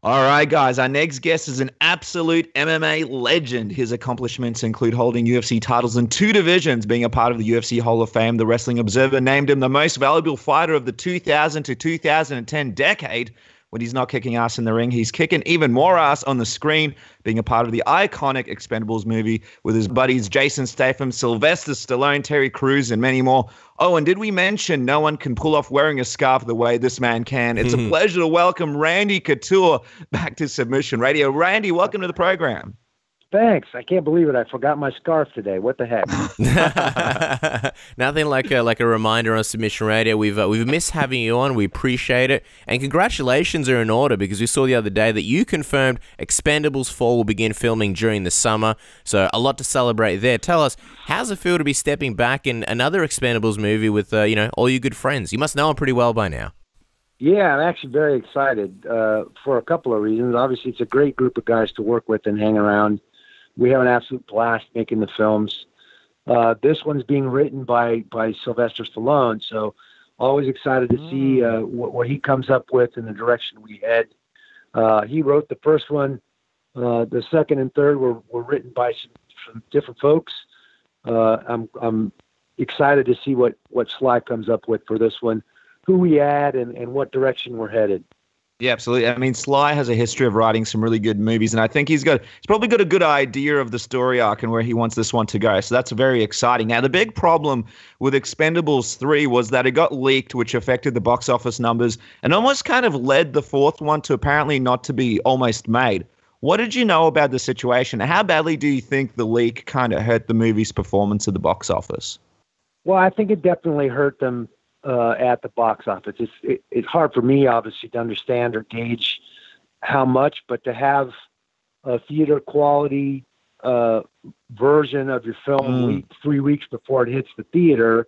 All right, guys. Our next guest is an absolute MMA legend. His accomplishments include holding UFC titles in two divisions, being a part of the UFC Hall of Fame. The Wrestling Observer named him the most valuable fighter of the 2000 to 2010 decade. When he's not kicking ass in the ring, he's kicking even more ass on the screen, being a part of the iconic Expendables movie with his buddies Jason Statham, Sylvester Stallone, Terry Crews, and many more. Oh, and did we mention no one can pull off wearing a scarf the way this man can? It's a pleasure to welcome Randy Couture back to Submission Radio. Randy, welcome to the program. Thanks. I can't believe it. I forgot my scarf today. What the heck? Nothing like a reminder on Submission Radio. We've missed having you on. We appreciate it, and congratulations are in order because we saw the other day that you confirmed Expendables 4 will begin filming during the summer. So a lot to celebrate there. Tell us, how's it feel to be stepping back in another Expendables movie with all your good friends? You must know them pretty well by now. Yeah, I'm actually very excited for a couple of reasons. Obviously, it's a great group of guys to work with and hang around. We have an absolute blast making the films. This one's being written by Sylvester Stallone, so always excited to see what he comes up with in the direction we head. He wrote the first one. The second and third were written by some different folks. I'm excited to see what Sly comes up with for this one, who we add, and what direction we're headed. Yeah, absolutely. I mean, Sly has a history of writing some really good movies, and I think he's probably got a good idea of the story arc and where he wants this one to go. So that's very exciting. Now, the big problem with Expendables 3 was that it got leaked, which affected the box office numbers and almost kind of led the fourth one to apparently not to be almost made. What did you know about the situation? How badly do you think the leak kind of hurt the movie's performance at the box office? Well, I think it definitely hurt them at the box office. It's hard for me, obviously, to understand or gauge how much, but to have a theater quality version of your film 3 weeks before it hits the theater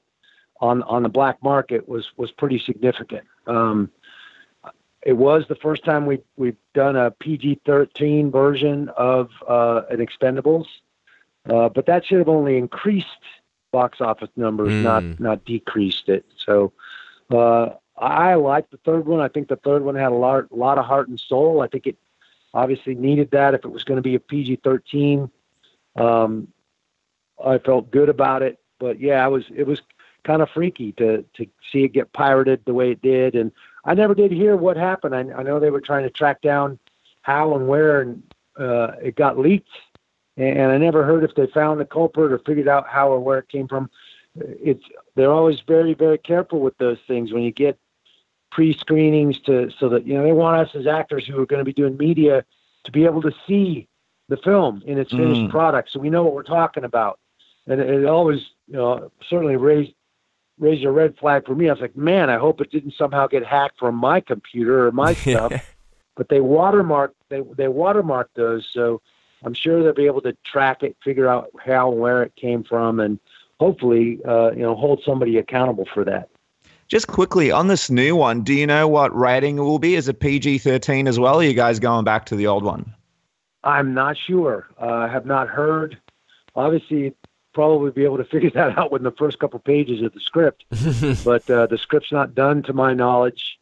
on the black market was pretty significant. It was the first time we've done a PG-13 version of an Expendables, but that should have only increased box office numbers, not decreased it. So I like the third one. I think the third one had a lot of heart and soul. I think it obviously needed that if it was going to be a PG-13. I felt good about it, but yeah, it was kind of freaky to see it get pirated the way it did. And I never did hear what happened. I know they were trying to track down how and where, and it got leaked. And I never heard if they found the culprit or figured out how or where it came from. They're always very, very careful with those things when you get pre-screenings so that they want us as actors who are going to be doing media to be able to see the film in its finished product, so we know what we're talking about. And it always certainly raised a red flag for me. I was like, man, I hope it didn't somehow get hacked from my computer or my stuff. But they watermarked those, so I'm sure they'll be able to track it, figure out how and where it came from, and hopefully, hold somebody accountable for that. Just quickly, on this new one, do you know what rating it will be? Is it PG-13 as well, or are you guys going back to the old one? I'm not sure. I have not heard. Obviously, probably be able to figure that out within the first couple pages of the script. But the script's not done to my knowledge.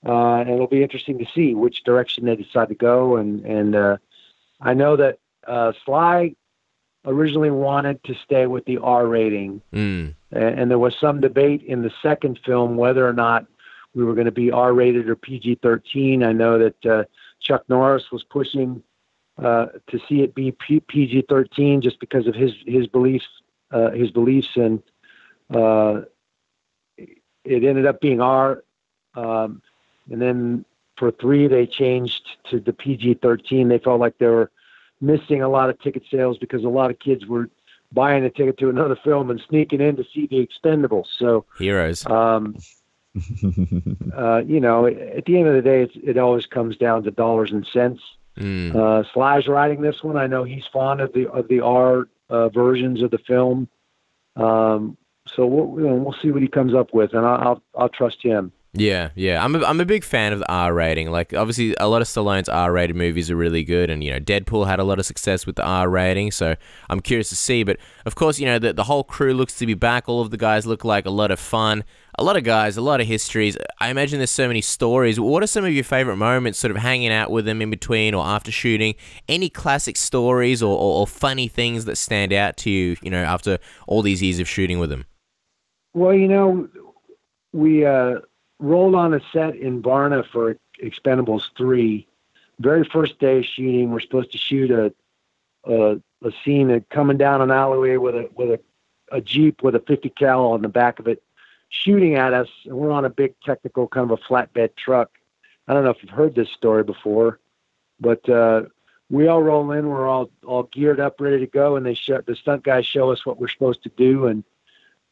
And it'll be interesting to see which direction they decide to go, and I know that Sly originally wanted to stay with the R rating, and there was some debate in the second film whether or not we were going to be R-rated or PG-13. I know that Chuck Norris was pushing to see it be PG-13 just because of his beliefs, and it ended up being R. And then for 3, they changed to the PG-13. They felt like they were missing a lot of ticket sales because a lot of kids were buying a ticket to another film and sneaking in to see the Expendables. So heroes. At the end of the day, it always comes down to dollars and cents. Sly's writing this one. I know he's fond of the R versions of the film. So we'll see what he comes up with, and I'll trust him. Yeah. I'm a big fan of the R rating. Like, obviously, a lot of Stallone's R-rated movies are really good, and Deadpool had a lot of success with the R rating. So I'm curious to see. But of course, the whole crew looks to be back. All of the guys look like a lot of fun. a lot of guys, a lot of histories. I imagine there's so many stories. What are some of your favorite moments sort of hanging out with them in between or after shooting? Any classic stories or funny things that stand out to you, after all these years of shooting with them? Well, we rolled on a set in Varna for Expendables 3. Very first day of shooting, we're supposed to shoot a scene of coming down an alleyway with a Jeep with a 50 cal on the back of it shooting at us, and we're on a big technical kind of a flatbed truck. I don't know if you've heard this story before, but we all roll in, we're all geared up, ready to go, and the stunt guys show us what we're supposed to do, and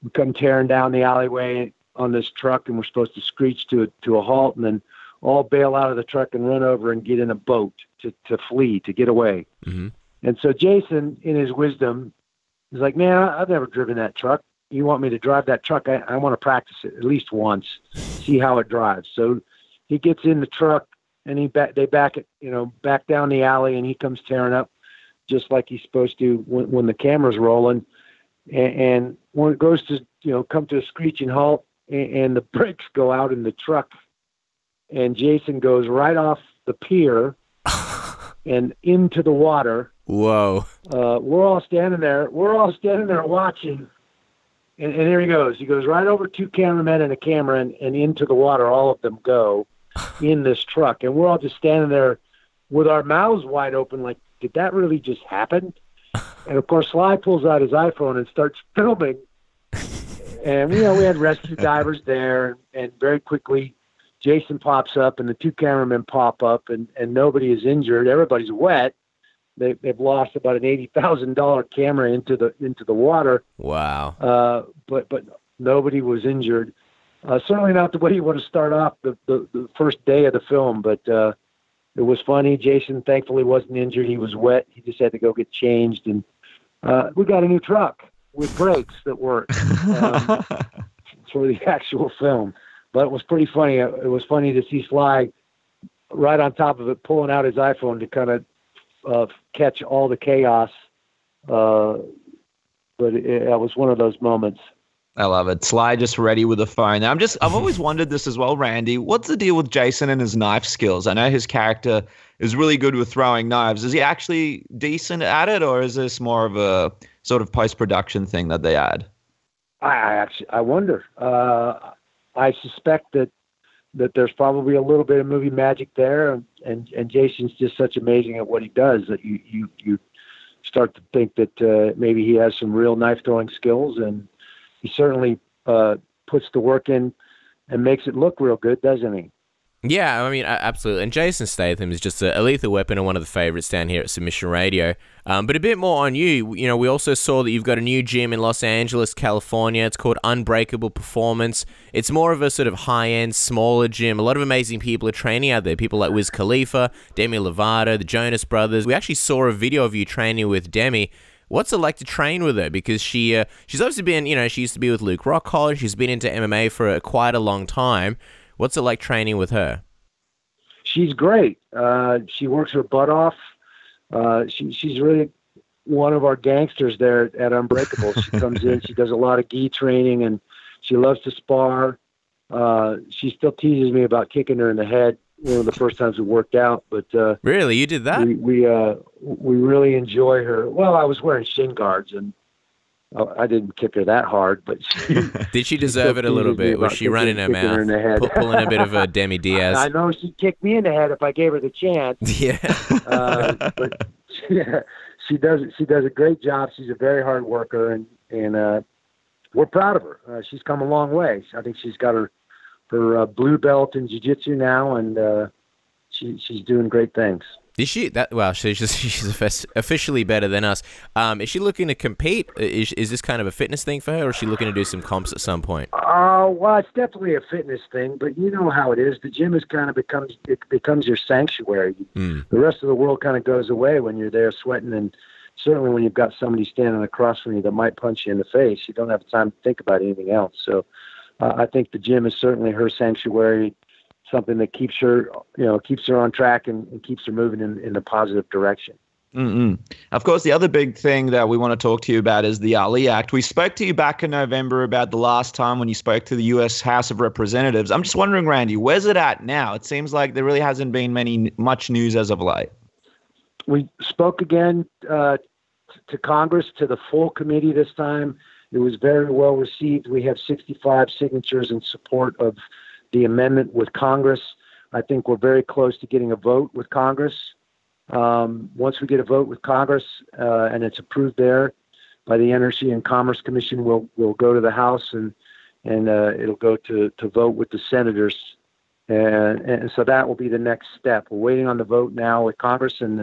we come tearing down the alleyway on this truck, and we're supposed to screech to a halt, and then all bail out of the truck and run over and get in a boat to flee, to get away. Mm-hmm. And so Jason, in his wisdom, is like, man, I've never driven that truck. You want me to drive that truck? I want to practice it at least once, see how it drives. So he gets in the truck, and they back it, back down the alley, and he comes tearing up just like he's supposed to when the camera's rolling. And when it goes to, come to a screeching halt, and the brakes go out in the truck, and Jason goes right off the pier and into the water. Whoa. We're all standing there watching. And here he goes. He goes right over 2 cameramen and a camera and into the water. All of them go in this truck. And we're all just standing there with our mouths wide open like, did that really just happen? And, of course, Sly pulls out his iPhone and starts filming. And, we had rescue divers there. And very quickly, Jason pops up and the 2 cameramen pop up. And nobody is injured. Everybody's wet. They've lost about an $80,000 camera into the water. Wow. But nobody was injured. Certainly not the way you want to start off the first day of the film, but it was funny. Jason thankfully wasn't injured. He was wet. He just had to go get changed, and we got a new truck with brakes that worked for the actual film. But it was pretty funny. It was funny to see Sly right on top of it, pulling out his iPhone to kind of catch all the chaos. But it was one of those moments. I love it. Sly just ready with a phone. I've always wondered this as well, Randy. What's the deal with Jason and his knife skills? I know his character is really good with throwing knives. Is he actually decent at it, or is this more of a sort of post-production thing that they add? I wonder. I suspect that there's probably a little bit of movie magic there, and Jason's just such amazing at what he does that you start to think that maybe he has some real knife throwing skills, and he certainly puts the work in and makes it look real good, doesn't he? Yeah, I mean, absolutely. And Jason Statham is just a lethal weapon and one of the favorites down here at Submission Radio. But a bit more on you. We also saw that you've got a new gym in Los Angeles, California. It's called Unbreakable Performance. It's more of a sort of high-end, smaller gym. A lot of amazing people are training out there. People like Wiz Khalifa, Demi Lovato, the Jonas Brothers. We actually saw a video of you training with Demi. What's it like to train with her? Because she's obviously been, she used to be with Luke Rockhold. She's been into MMA for quite a long time. What's it like training with her? She's great. She works her butt off. She's really one of our gangsters there at Unbreakable. She comes in, she does a lot of gi training, and she loves to spar. She still teases me about kicking her in the head one of the first times we worked out. But really, you did that? We really enjoy her. Well, I was wearing shin guards, and I didn't kick her that hard, but did she deserve it a little bit? Was she running her mouth, pulling a bit of a Demi Diaz? I know she'd kick me in the head if I gave her the chance. Yeah, but she does a great job. She's a very hard worker, and we're proud of her. She's come a long way. I think she's got her blue belt in jiu-jitsu now, and she's doing great things. Is she that? Well, she's officially better than us. Is she looking to compete? Is this kind of a fitness thing for her, or is she looking to do some comps at some point? Well, it's definitely a fitness thing, but you know how it is. The gym is kind of becomes your sanctuary. The rest of the world kind of goes away when you're there sweating, and certainly when you've got somebody standing across from you that might punch you in the face, you don't have time to think about anything else. So, I think the gym is certainly her sanctuary. Something that keeps her on track and keeps her moving in the positive direction. Mm-mm. Of course, the other big thing that we want to talk to you about is the Ahly Act. We spoke to you back in November about the last time when you spoke to the U.S. House of Representatives. I'm just wondering, Randy, where's it at now? It seems like there really hasn't been much news as of late. We spoke again to Congress, to the full committee this time. It was very well received. We have 65 signatures in support of the amendment with Congress. I think we're very close to getting a vote with Congress. Once we get a vote with Congress and it's approved there by the Energy and Commerce Commission, we'll go to the House and it'll go to vote with the senators. And so that will be the next step. We're waiting on the vote now with Congress, and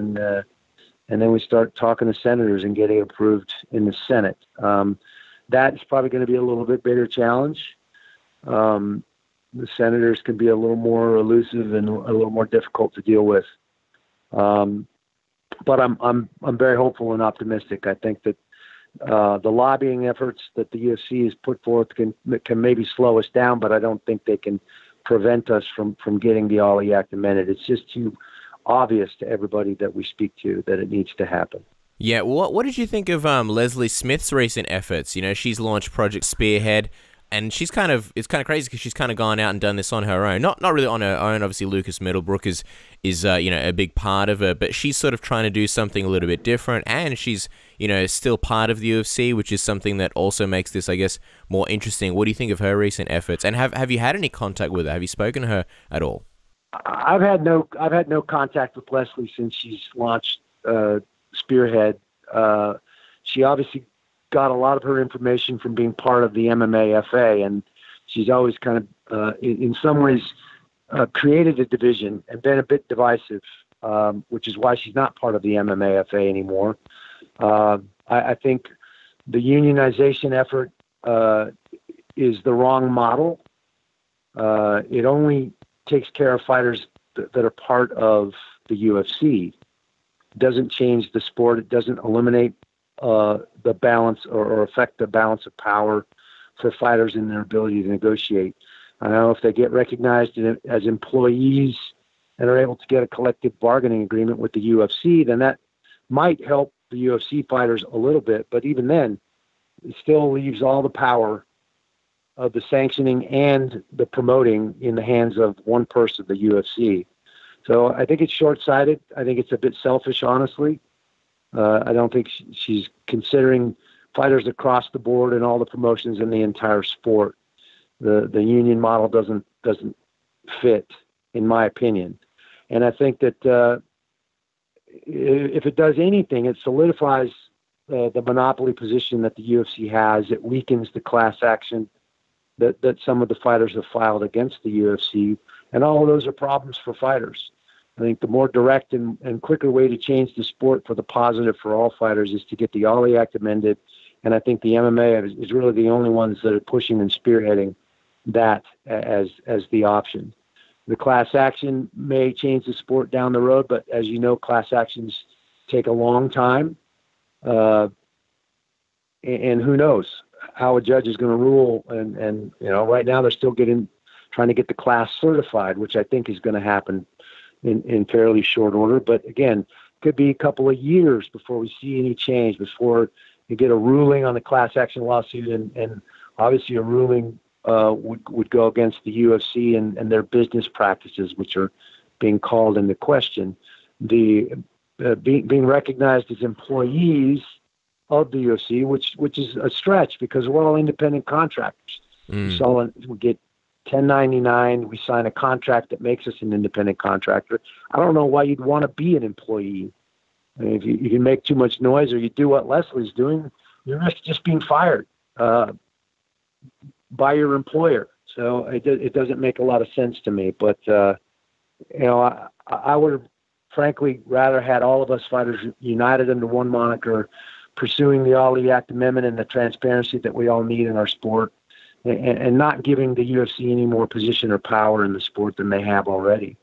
then we start talking to senators and getting approved in the Senate. That's probably going to be a little bit bigger challenge. The senators can be a little more elusive and a little more difficult to deal with. But I'm very hopeful and optimistic. I think that the lobbying efforts that the UFC has put forth can maybe slow us down, but I don't think they can prevent us from getting the Ahly Act amended. It's just too obvious to everybody that we speak to that it needs to happen. Yeah, what did you think of Leslie Smith's recent efforts? You know, she's launched Project Spearhead, and it's kind of crazy because she's kind of gone out and done this on her own. Not really on her own. Obviously, Lucas Middlebrook is a big part of her, but she's sort of trying to do something a little bit different, and she's still part of the UFC, which is something that also makes this, I guess, more interesting. What do you think of her recent efforts? And have you had any contact with her? Have you spoken to her at all? I've had no contact with Leslie since she's launched Spearhead. She obviously got a lot of her information from being part of the MMA-FA, and she's always kind of, in some ways, created a division and been a bit divisive, which is why she's not part of the MMA-FA anymore. I think the unionization effort is the wrong model. It only takes care of fighters that are part of the UFC. It doesn't change the sport. It doesn't eliminate the balance or affect the balance of power for fighters in their ability to negotiate. I know if they get recognized as employees and are able to get a collective bargaining agreement with the UFC, then that might help the UFC fighters a little bit. But even then, it still leaves all the power of the sanctioning and the promoting in the hands of one person, the UFC. So I think it's short-sighted. I think it's a bit selfish, honestly. I don't think she's considering fighters across the board and all the promotions in the entire sport. The union model doesn't fit, in my opinion. And I think that if it does anything, it solidifies the monopoly position that the UFC has. It weakens the class action that some of the fighters have filed against the UFC. And all of those are problems for fighters. I think the more direct and quicker way to change the sport for the positive for all fighters is to get the Ahly Act amended. And I think the MMA is really the only ones that are pushing and spearheading that as the option. The class action may change the sport down the road, but as you know, class actions take a long time. And who knows how a judge is going to rule. And right now they're still trying to get the class certified, which I think is going to happen in fairly short order. But again, could be a couple of years before we see any change, before you get a ruling on the class action lawsuit, and obviously a ruling would go against the UFC and their business practices, which are being called into question. The being recognized as employees of the UFC, which is a stretch because we're all independent contractors. So we get 1099, we sign a contract that makes us an independent contractor. I don't know why you'd want to be an employee. I mean, if you can make too much noise or you do what Leslie's doing, you risk just being fired by your employer. So it doesn't make a lot of sense to me. But, I would have frankly rather had all of us fighters united under one moniker, pursuing the Ahly Act amendment and the transparency that we all need in our sport, and not giving the UFC any more position or power in the sport than they have already.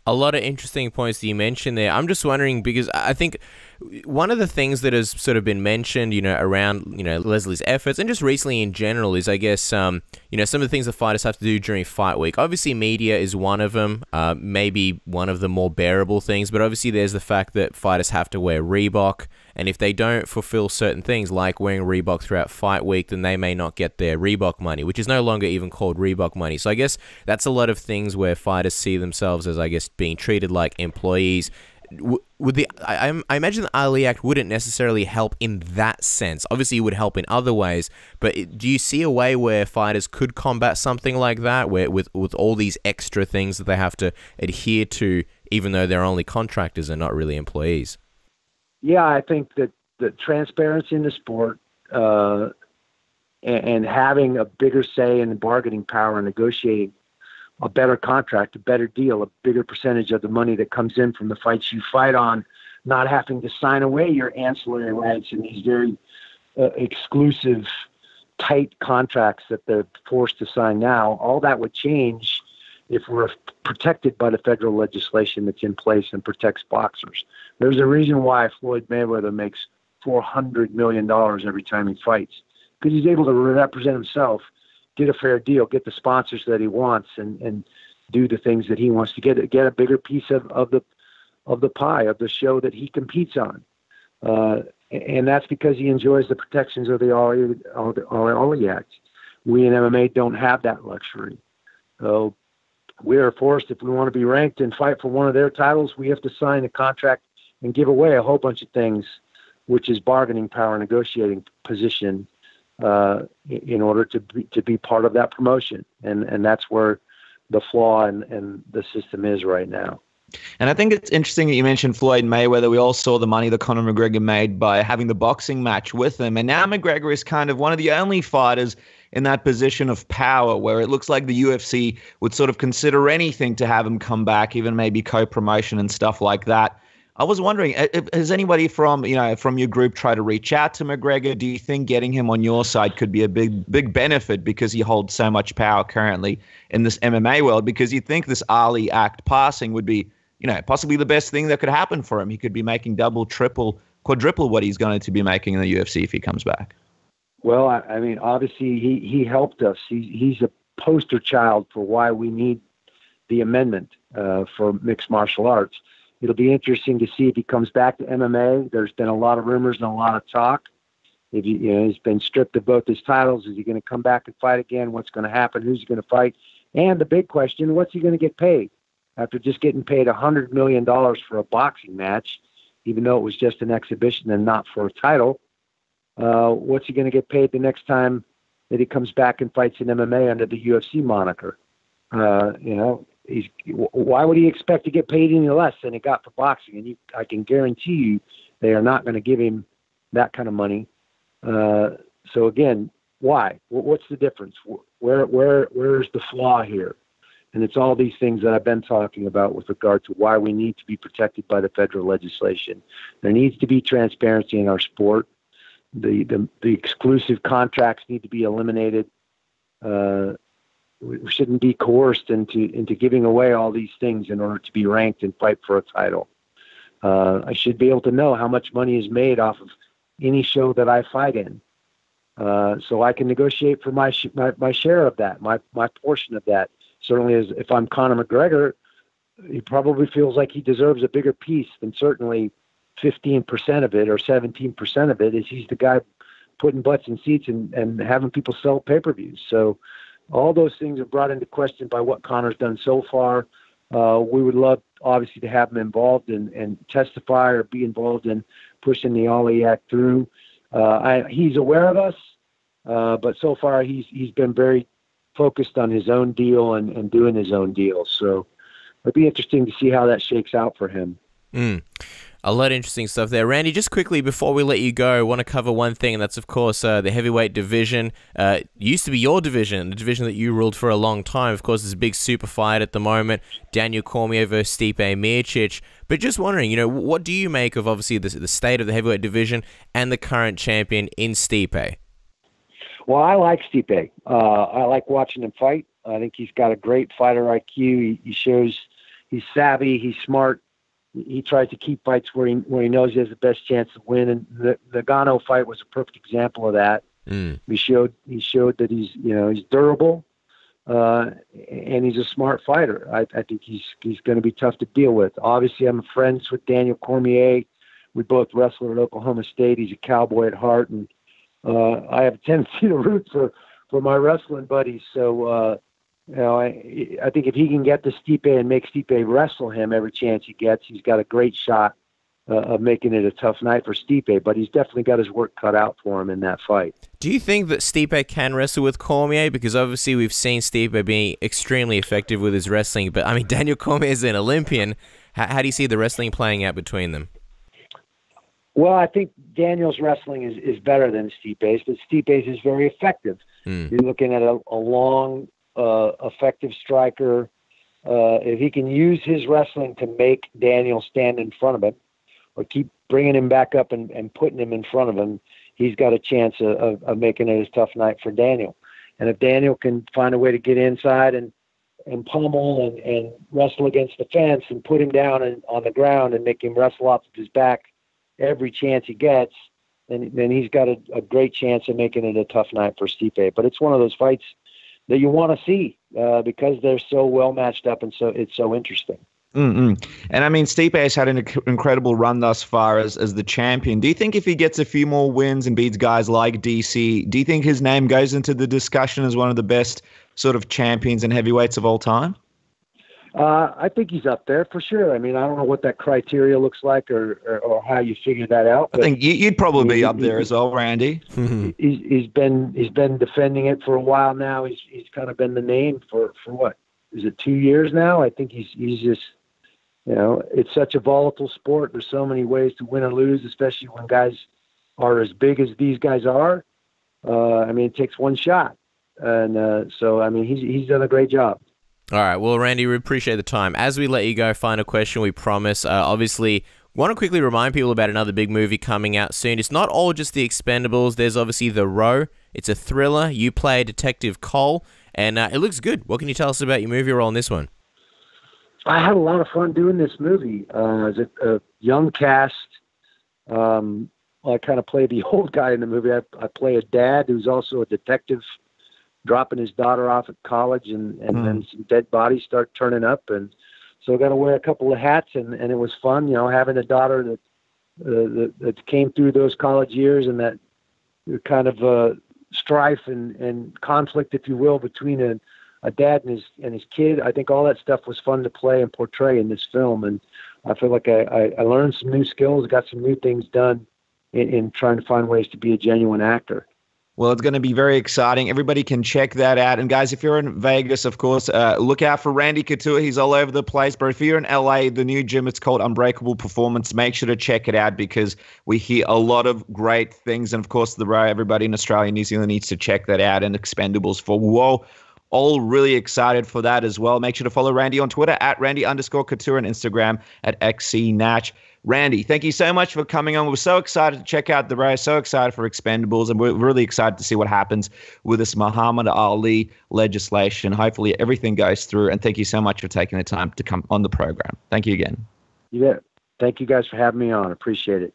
A lot of interesting points that you mentioned there. I'm just wondering, because I think One of the things that has sort of been mentioned, around, Leslie's efforts and just recently in general is, I guess, some of the things that fighters have to do during fight week. Obviously, media is one of them, maybe one of the more bearable things, but obviously there's the fact that fighters have to wear Reebok, and if they don't fulfill certain things like wearing Reebok throughout fight week, then they may not get their Reebok money, which is no longer even called Reebok money. So I guess that's a lot of things where fighters see themselves as, I guess, being treated like employees. I imagine the Ahly Act wouldn't necessarily help in that sense. Obviously, it would help in other ways, but do you see a way where fighters could combat something like that, where with all these extra things that they have to adhere to, even though they're only contractors and not really employees? Yeah, I think that the transparency in the sport and having a bigger say in the bargaining power and negotiating a better contract, a better deal, a bigger percentage of the money that comes in from the fights you fight on, not having to sign away your ancillary rights in these very exclusive, tight contracts that they're forced to sign now. All that would change if we're protected by the federal legislation that's in place and protects boxers. There's a reason why Floyd Mayweather makes $400 million every time he fights, because he's able to represent himself, get a fair deal, get the sponsors that he wants, and do the things that he wants to get a bigger piece of the pie of the show that he competes on. And that's because he enjoys the protections of the Ahly Act. We in MMA don't have that luxury. So we are forced, if we want to be ranked and fight for one of their titles, we have to sign a contract and give away a whole bunch of things, which is bargaining power, negotiating position, in order to be part of that promotion. And that's where the flaw in the system is right now. And I think it's interesting that you mentioned Floyd Mayweather. We all saw the money that Conor McGregor made by having the boxing match with him. And now McGregor is kind of one of the only fighters in that position of power where it looks like the UFC would sort of consider anything to have him come back, even maybe co-promotion and stuff like that. I was wondering, has anybody from your group tried to reach out to McGregor? Do you think getting him on your side could be a big benefit because he holds so much power currently in this MMA world? Because you think this Ahly Act passing would be, possibly the best thing that could happen for him. He could be making double, triple, quadruple what he's going to be making in the UFC if he comes back. Well, I mean, obviously he helped us. He's a poster child for why we need the amendment for mixed martial arts. It'll be interesting to see if he comes back to MMA. There's been a lot of rumors and a lot of talk. If he's been stripped of both his titles. Is he going to come back and fight again? What's going to happen? Who's he going to fight? And the big question, what's he going to get paid? After just getting paid $100 million for a boxing match, even though it was just an exhibition and not for a title, what's he going to get paid the next time that he comes back and fights in MMA under the UFC moniker? Why would he expect to get paid any less than he got for boxing? And I can guarantee you they are not going to give him that kind of money. So again, why? What's the difference? Where's the flaw here? And it's all these things that I've been talking about with regard to why we need to be protected by the federal legislation. There needs to be transparency in our sport. The exclusive contracts need to be eliminated. We shouldn't be coerced into giving away all these things in order to be ranked and fight for a title. I should be able to know how much money is made off of any show that I fight in, so I can negotiate for my share of that, my portion of that. Certainly, as if I'm Conor McGregor, he probably feels like he deserves a bigger piece than certainly 15% of it or 17% of it, as he's the guy putting butts in seats and having people sell pay-per-views. So all those things are brought into question by what Conor's done so far. We would love, obviously, to have him involved and testify or be involved in pushing the Ahly Act through. He's aware of us, but so far he's been very focused on his own deal and doing his own deal. So it'll be interesting to see how that shakes out for him. A lot of interesting stuff there. Randy, just quickly before we let you go, I want to cover one thing, and that's, of course, the heavyweight division. Used to be your division, the division that you ruled for a long time. Of course, there's a big super fight at the moment, Daniel Cormier versus Stipe Miocic. But just wondering, what do you make of, obviously, the state of the heavyweight division and the current champion in Stipe? Well, I like Stipe. I like watching him fight. I think he's got a great fighter IQ. He shows he's savvy, he's smart. he tries to keep fights where he knows he has the best chance to win. And the Ngannou fight was a perfect example of that. He showed that he's durable, and he's a smart fighter. I think he's going to be tough to deal with. Obviously, I'm friends with Daniel Cormier. We both wrestled at Oklahoma State. He's a cowboy at heart, and I have a tendency to root for my wrestling buddies. So, I think if he can get to Stipe and make Stipe wrestle him every chance he gets, he's got a great shot of making it a tough night for Stipe. But he's definitely got his work cut out for him in that fight. Do you think that Stipe can wrestle with Cormier? Because obviously we've seen Stipe being extremely effective with his wrestling. But, I mean, Daniel Cormier is an Olympian. How do you see the wrestling playing out between them? Well, I think Daniel's wrestling is better than Stipe's, but Stipe's is very effective. You're looking at a long, effective striker. If he can use his wrestling to make Daniel stand in front of him or keep bringing him back up and putting him in front of him, he's got a chance of making it a tough night for Daniel. And if Daniel can find a way to get inside and pummel and wrestle against the fence and put him down on the ground and make him wrestle off of his back every chance he gets, then he's got a great chance of making it a tough night for Stipe. But it's one of those fights that you want to see because they're so well matched up and so it's so interesting. And I mean, Stipe has had an incredible run thus far as the champion. Do you think if he gets a few more wins and beats guys like DC, do you think his name goes into the discussion as one of the best sort of champions and heavyweights of all time? I think he's up there for sure. I mean, I don't know what that criteria looks like or how you figure that out. I think you'd probably be up there as well, Randy. He's been defending it for a while now. He's kind of been the name for what? Is it 2 years now? I think he's just, it's such a volatile sport. There's so many ways to win or lose, especially when guys are as big as these guys are. I mean, it takes one shot. And so, I mean, he's done a great job. All right. Well, Randy, we appreciate the time. As we let you go, final question, we promise. Obviously, want to quickly remind people about another big movie coming out soon. It's not all just the Expendables. There's obviously The Row. It's a thriller. You play Detective Cole, and it looks good. What can you tell us about your movie role in this one? I had a lot of fun doing this movie. As a young cast, I kind of play the old guy in the movie. I play a dad who's also a detective, dropping his daughter off at college, and then some dead bodies start turning up. And so I got to wear a couple of hats, and it was fun, having a daughter that came through those college years and that kind of strife and conflict, if you will, between a dad and his kid. I think all that stuff was fun to play and portray in this film. And I feel like I learned some new skills, got some new things done in trying to find ways to be a genuine actor. Well, it's going to be very exciting. Everybody can check that out. And guys, if you're in Vegas, of course, look out for Randy Couture. He's all over the place. But if you're in LA, the new gym, it's called Unbreakable Performance. Make sure to check it out because we hear a lot of great things. And of course, The Row, everybody in Australia and New Zealand needs to check that out. And Expendables 4. Whoa. All really excited for that as well. Make sure to follow Randy on Twitter at Randy_Couture and Instagram at XCNatch. Randy, thank you so much for coming on. We're so excited to check out The Row, so excited for Expendables, and we're really excited to see what happens with this Muhammad Ali legislation. Hopefully everything goes through, and thank you so much for taking the time to come on the program. Thank you again. Yeah. Thank you guys for having me on. Appreciate it.